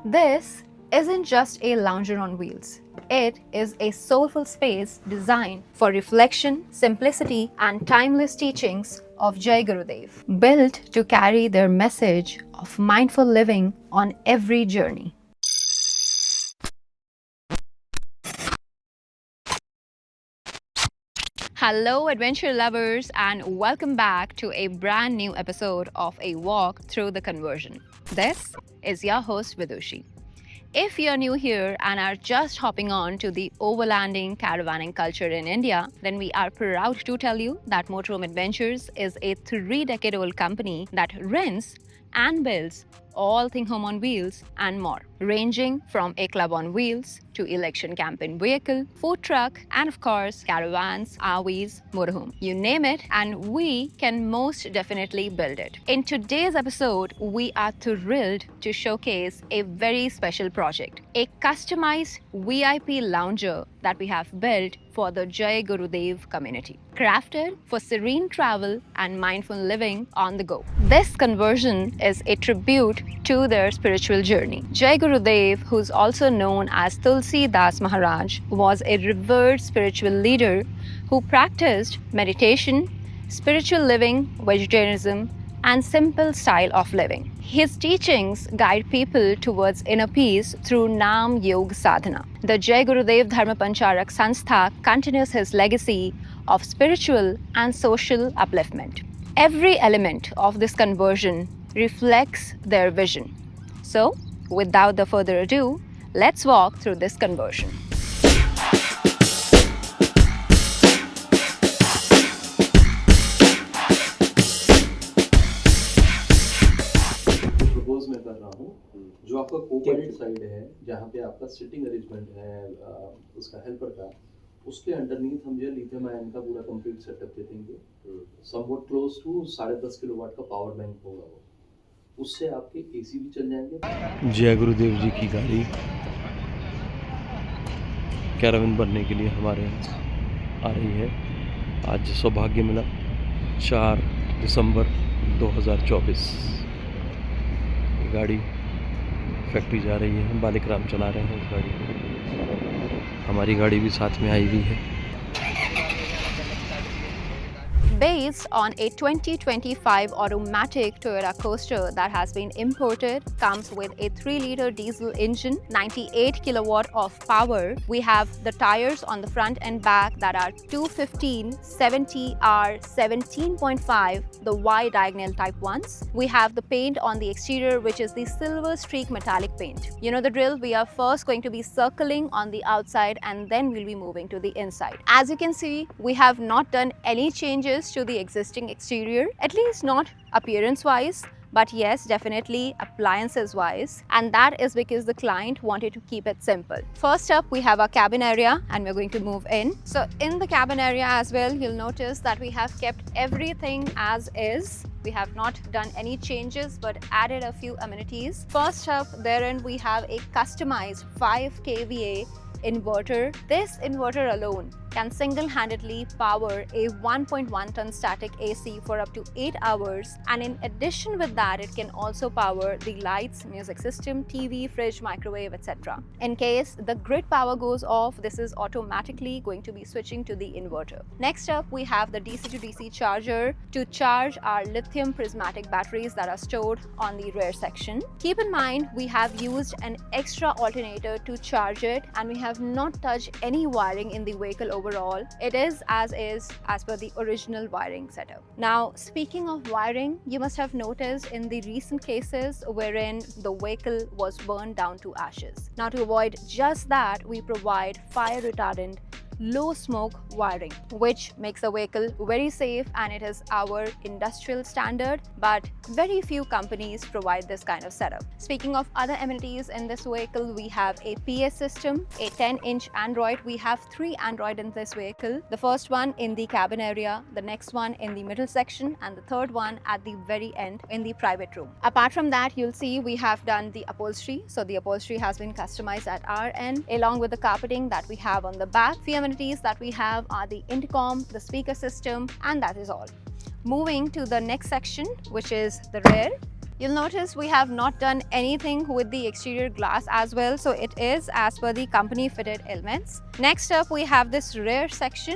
This isn't just a lounger on wheels. It is a soulful space designed for reflection, simplicity, and timeless teachings of Jai Gurudev, built to carry their message of mindful living on every journey. Hello, adventure lovers, and welcome back to a brand new episode of A Walk Through the Conversion. This is your host, Vidushi. If you're new here and are just hopping on to the overlanding caravanning culture in India, then we are proud to tell you that Motorhome Adventures is a 3-decade-old company that rents and builds all things home on wheels and more, ranging from a club on wheels to election campaign vehicle, food truck, and of course, caravans, RVs, motorhome. You name it, and we can most definitely build it. In today's episode, we are thrilled to showcase a very special project, a customized VIP lounger that we have built for the Jai Gurudev community, crafted for serene travel and mindful living on the go. This conversion is a tribute to their spiritual journey. Jai Gurudev, who's also known as Tulsi Das Maharaj, was a revered spiritual leader who practiced meditation, spiritual living, vegetarianism, and simple style of living. His teachings guide people towards inner peace through Nam Yoga Sadhana. The Jai Gurudev Dharma Pancharak Sanstha continues his legacy of spiritual and social upliftment. Every element of this conversion reflects their vision. So, without the further ado, let's walk through this conversion. Propose मैं कर रहा हूँ जो आपका कोपाइलट side है जहाँ पे आपका सिटिंग अरेंजमेंट है उसका हेल्पर का उसके अंडरनीथ हम जो लिथियम आयन का पूरा कंप्लीट सेटअप दे देंगे समवट क्लोज टू 10.5 किलोवाट का पावर बैंक होगा वो उससे आपके एसी भी चल जाएंगे। जय गुरुदेव जी की गाड़ी कैरावन बनने के लिए हमारे यहाँ आ रही है। आज सौभाग्य मिला 4 दिसंबर 2024 गाड़ी फैक्ट्री जा रही है। बालिक-राम चला रहे हैं इस गाड़ी को। हमारी गाड़ी भी साथ में आई हुई है। Based on a 2025 automatic Toyota Coaster that has been imported, comes with a 3-liter diesel engine, 98 kilowatt of power. We have the tires on the front and back that are 215 70R 17.5, the Y diagonal type ones. We have the paint on the exterior, which is the silver streak metallic paint. You know the drill, we are first going to be circling on the outside and then we'll be moving to the inside. As you can see, we have not done any changes to the existing exterior, at least not appearance wise, but yes, definitely appliances wise, and that is because the client wanted to keep it simple. First up, we have our cabin area and we're going to move in. So in the cabin area as well, you'll notice that we have kept everything as is. We have not done any changes but added a few amenities. First up, therein we have a customized 5 kVA inverter. This inverter alone can single-handedly power a 1.1 ton static AC for up to 8 hours, and in addition with that it can also power the lights, music system, TV, fridge, microwave, etc. In case the grid power goes off, this is automatically going to be switching to the inverter. Next up, we have the DC to DC charger to charge our lithium prismatic batteries that are stored on the rear section. Keep in mind, we have used an extra alternator to charge it, and we have not touched any wiring in the vehicle overall. It is as per the original wiring setup. Now, speaking of wiring, you must have noticed in the recent cases wherein the vehicle was burned down to ashes. Now, to avoid just that, we provide fire retardant low smoke wiring, which makes the vehicle very safe, and it is our industrial standard, but very few companies provide this kind of setup. Speaking of other amenities in this vehicle, we have a PA system, a 10-inch Android. We have 3 Android in this vehicle. The first one in the cabin area, the next one in the middle section, and the third one at the very end in the private room. Apart from that, you'll see we have done the upholstery. So the upholstery has been customized at our end, along with the carpeting that we have on the back. Few amenities that we have are the intercom, the speaker system, and that is all. Moving to the next section, which is the rear. You'll notice we have not done anything with the exterior glass as well, so it is as per the company fitted elements. Next up, we have this rear section.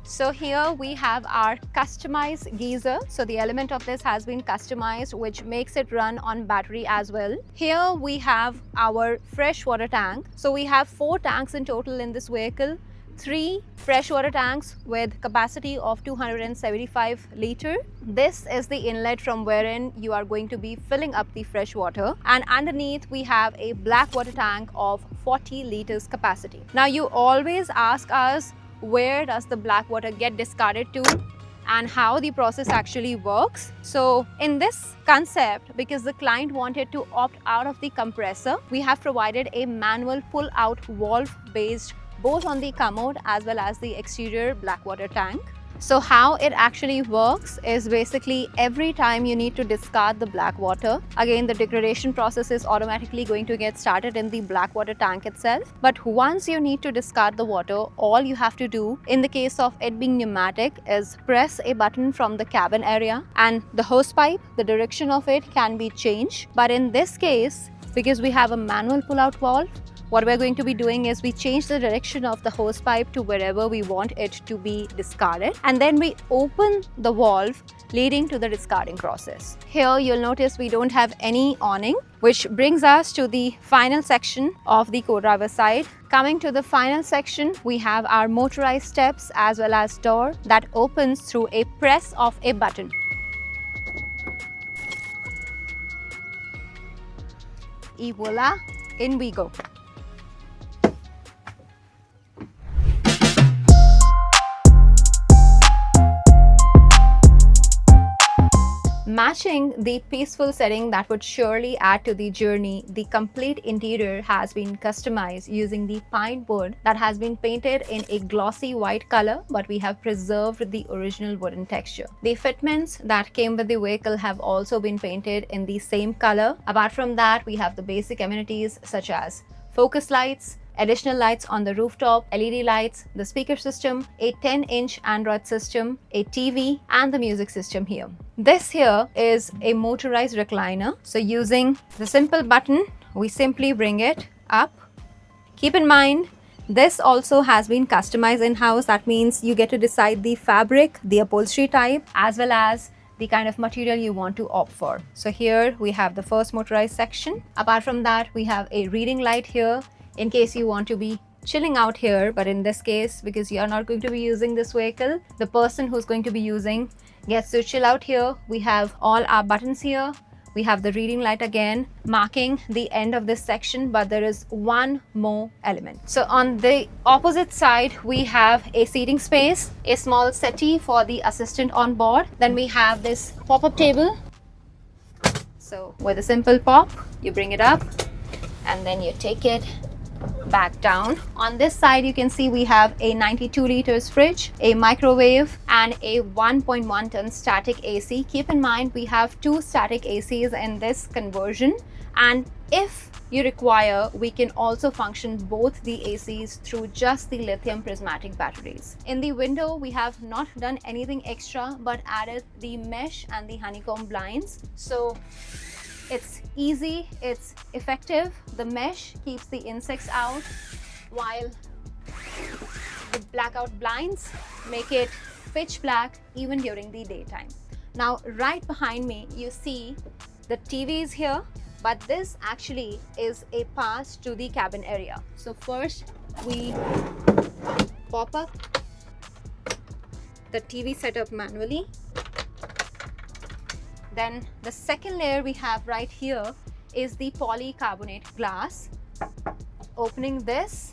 So here we have our customized geyser. So the element of this has been customized, which makes it run on battery as well. Here we have our freshwater tank. So we have 4 tanks in total in this vehicle. 3 freshwater tanks with capacity of 275 liter. This is the inlet from wherein you are going to be filling up the fresh water, and underneath we have a black water tank of 40 liters capacity. Now you always ask us, where does the black water get discarded to and how the process actually works. So in this concept, because the client wanted to opt out of the compressor, we have provided a manual pull out valve based both on the commode as well as the exterior black water tank. So how it actually works is basically every time you need to discard the black water, again the degradation process is automatically going to get started in the black water tank itself. But once you need to discard the water, all you have to do in the case of it being pneumatic is press a button from the cabin area, and the hose pipe, the direction of it can be changed. But in this case, because we have a manual pull-out valve, what we're going to be doing is we change the direction of the hose pipe to wherever we want it to be discarded, and then we open the valve leading to the discarding process. Here you'll notice we don't have any awning, which brings us to the final section of the co-driver side. Coming to the final section, we have our motorized steps as well as door that opens through a press of a button. Et voila, in we go. Matching the peaceful setting that would surely add to the journey, the complete interior has been customized using the pine wood that has been painted in a glossy white color, but we have preserved the original wooden texture. The fitments that came with the vehicle have also been painted in the same color. Apart from that, we have the basic amenities such as focus lights, additional lights on the rooftop, LED lights, the speaker system, a 10-inch Android system, a TV, and the music system here. This here is a motorized recliner. So using the simple button, we simply bring it up. Keep in mind, this also has been customized in-house. That means you get to decide the fabric, the upholstery type, as well as the kind of material you want to opt for. So here we have the first motorized section. Apart from that, we have a reading light here in case you want to be chilling out here. But in this case, because you are not going to be using this vehicle, the person who's going to be using gets to chill out here. We have all our buttons here. We have the reading light again, marking the end of this section, but there is one more element. So on the opposite side, we have a seating space, a small settee for the assistant on board. Then we have this pop-up table. So with a simple pop, you bring it up and then you take it back down. On this side, you can see we have a 92 liters fridge, a microwave, and a 1.1 ton static AC. Keep in mind, we have 2 static ACs in this conversion, and if you require, we can also function both the ACs through just the lithium prismatic batteries. In the window, we have not done anything extra but added the mesh and the honeycomb blinds. So it's easy, it's effective. The mesh keeps the insects out, while the blackout blinds make it pitch black even during the daytime. Now, right behind me, you see the TV is here, but this actually is a pass to the cabin area. So first, we pop up the TV setup manually. Then the second layer we have right here is the polycarbonate glass. Opening this,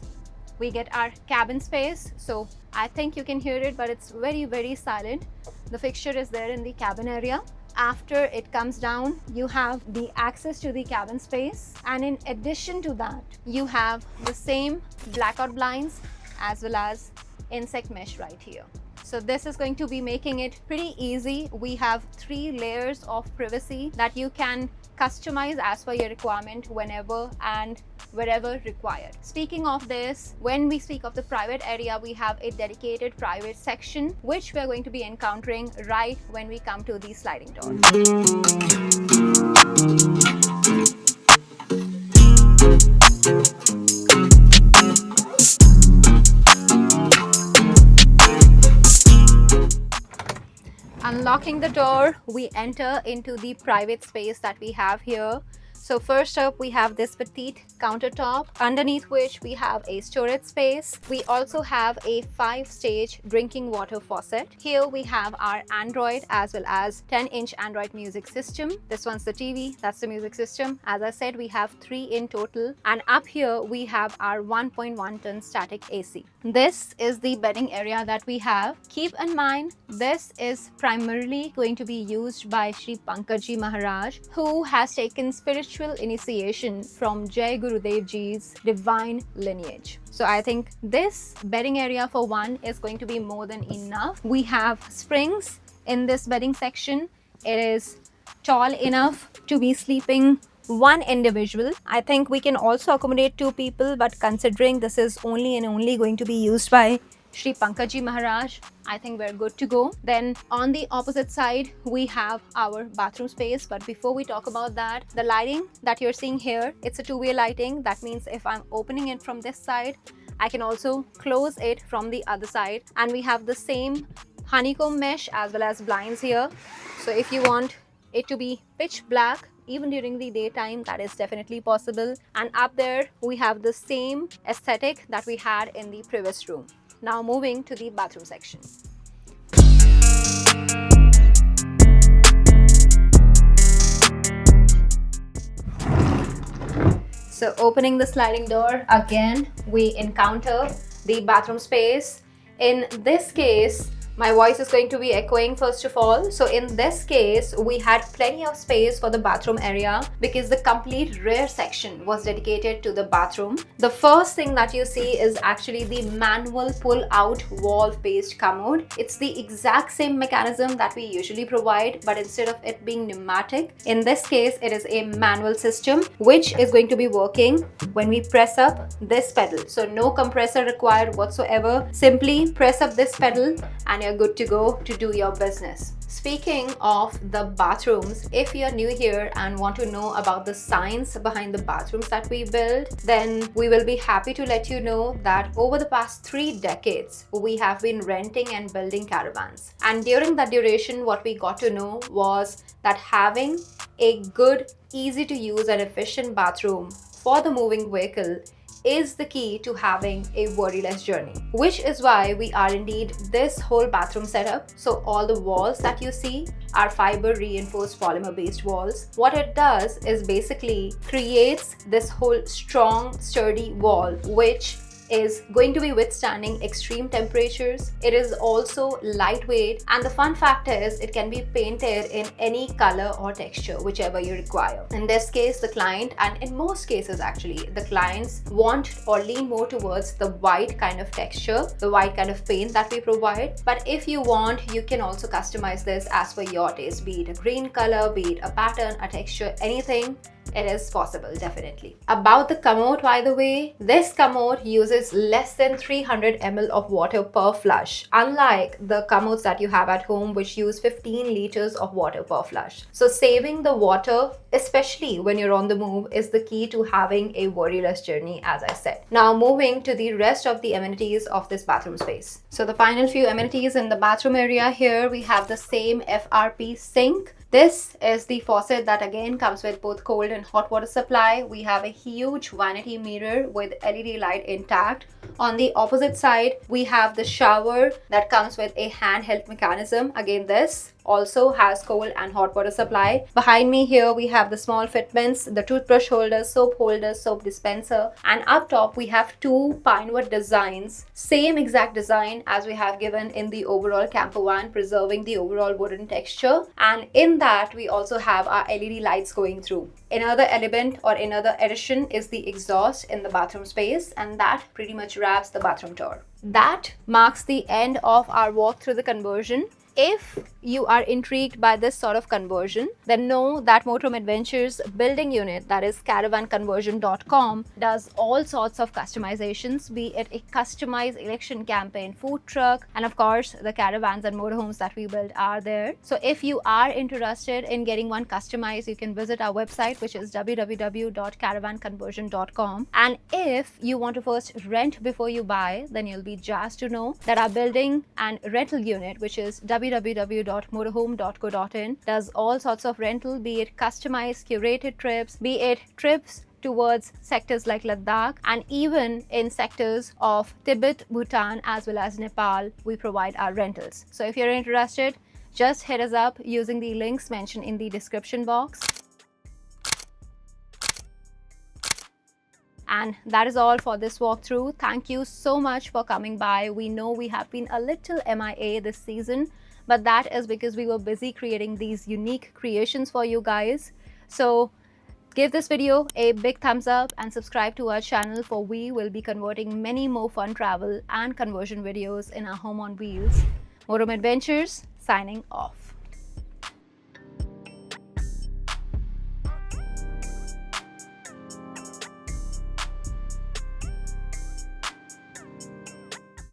we get our cabin space. So I think you can hear it, but it's very, very silent. The fixture is there in the cabin area. After it comes down, you have the access to the cabin space. And in addition to that, you have the same blackout blinds as well as insect mesh right here. So this is going to be making it pretty easy. We have 3 layers of privacy that you can customize as per your requirement whenever and wherever required. Speaking of this, when we speak of the private area, we have a dedicated private section which we're going to be encountering right when we come to the sliding door. Unlocking the door, we enter into the private space that we have here. So first up, we have this petite countertop, underneath which we have a storage space. We also have a 5-stage drinking water faucet. Here we have our Android as well as 10-inch Android music system. This one's the TV, that's the music system. As I said, we have 3 in total. And up here, we have our 1.1-ton static AC. This is the bedding area that we have. Keep in mind, this is primarily going to be used by Sri Pankajji Maharaj, who has taken spiritual initiation from Jai Gurudev Ji's divine lineage. So I think this bedding area for one is going to be more than enough. We have springs in this bedding section. It is tall enough to be sleeping one individual. I think we can also accommodate 2 people, but considering this is only and only going to be used by Sri Pankajji Maharaj, I think we're good to go. Then on the opposite side, we have our bathroom space. But before we talk about that, the lighting that you're seeing here, it's a 2-way lighting. That means if I'm opening it from this side, I can also close it from the other side. And we have the same honeycomb mesh as well as blinds here. So if you want it to be pitch black, even during the daytime, that is definitely possible. And up there, we have the same aesthetic that we had in the previous room. Now moving to the bathroom section. So opening the sliding door, again, we encounter the bathroom space. In this case, my voice is going to be echoing first of all. So in this case, we had plenty of space for the bathroom area because the complete rear section was dedicated to the bathroom. The first thing that you see is actually the manual pull-out valve-based commode. It's the exact same mechanism that we usually provide, but instead of it being pneumatic, in this case, it is a manual system which is going to be working when we press up this pedal. So no compressor required whatsoever. Simply press up this pedal and you're good to go to do your business. Speaking of the bathrooms, if you're new here and want to know about the science behind the bathrooms that we build, then we will be happy to let you know that over the past 3 decades, we have been renting and building caravans. And during that duration, what we got to know was that having a good, easy to use and efficient bathroom for the moving vehicle is the key to having a worryless journey, which is why we are indeed this whole bathroom setup. So all the walls that you see are fiber reinforced polymer based walls. What it does is basically creates this whole strong, sturdy wall which is going to be withstanding extreme temperatures. It is also lightweight, and the fun factor is it can be painted in any color or texture, whichever you require. In this case, the client, and in most cases actually, the clients want or lean more towards the white kind of texture, the white kind of paint that we provide. But if you want, you can also customize this as per your taste, be it a green color, be it a pattern, a texture, anything. It is possible, definitely. About the commode, by the way, this commode uses less than 300 ml of water per flush, unlike the commodes that you have at home which use 15 liters of water per flush. So saving the water, especially when you're on the move, is the key to having a worryless journey, as I said. Now moving to the rest of the amenities of this bathroom space. So the final few amenities in the bathroom area here, we have the same FRP sink. This is the faucet that again comes with both cold and hot water supply. We have a huge vanity mirror with LED light intact. On the opposite side, we have the shower that comes with a handheld mechanism. Again, this also has cold and hot water supply. Behind me here, we have the small fitments, the toothbrush holder, soap dispenser, and up top we have 2 pinewood designs. Same exact design as we have given in the overall camper van, preserving the overall wooden texture. And in that, we also have our LED lights going through. Another element or another addition is the exhaust in the bathroom space, and that pretty much wraps the bathroom tour. That marks the end of our walk through the conversion. if you are intrigued by this sort of conversion, then know that Motorhome Adventures building unit, that is caravanconversion.com, does all sorts of customizations, be it a customized election campaign food truck, and of course the caravans and motorhomes that we build are there. So if you are interested in getting one customized, you can visit our website, which is www.caravanconversion.com. And if you want to first rent before you buy, then you'll be jazzed to know that our building and rental unit, which is www.motorhome.co.in, does all sorts of rental, be it customized curated trips, be it trips towards sectors like Ladakh, and even in sectors of Tibet, Bhutan, as well as Nepal, we provide our rentals. So if you're interested, just hit us up using the links mentioned in the description box. And that is all for this walkthrough. Thank you so much for coming by. We know we have been a little MIA this season, but that is because we were busy creating these unique creations for you guys. So give this video a big thumbs up and subscribe to our channel, for we will be converting many more fun travel and conversion videos in our Home on Wheels. Motorhome Adventures signing off.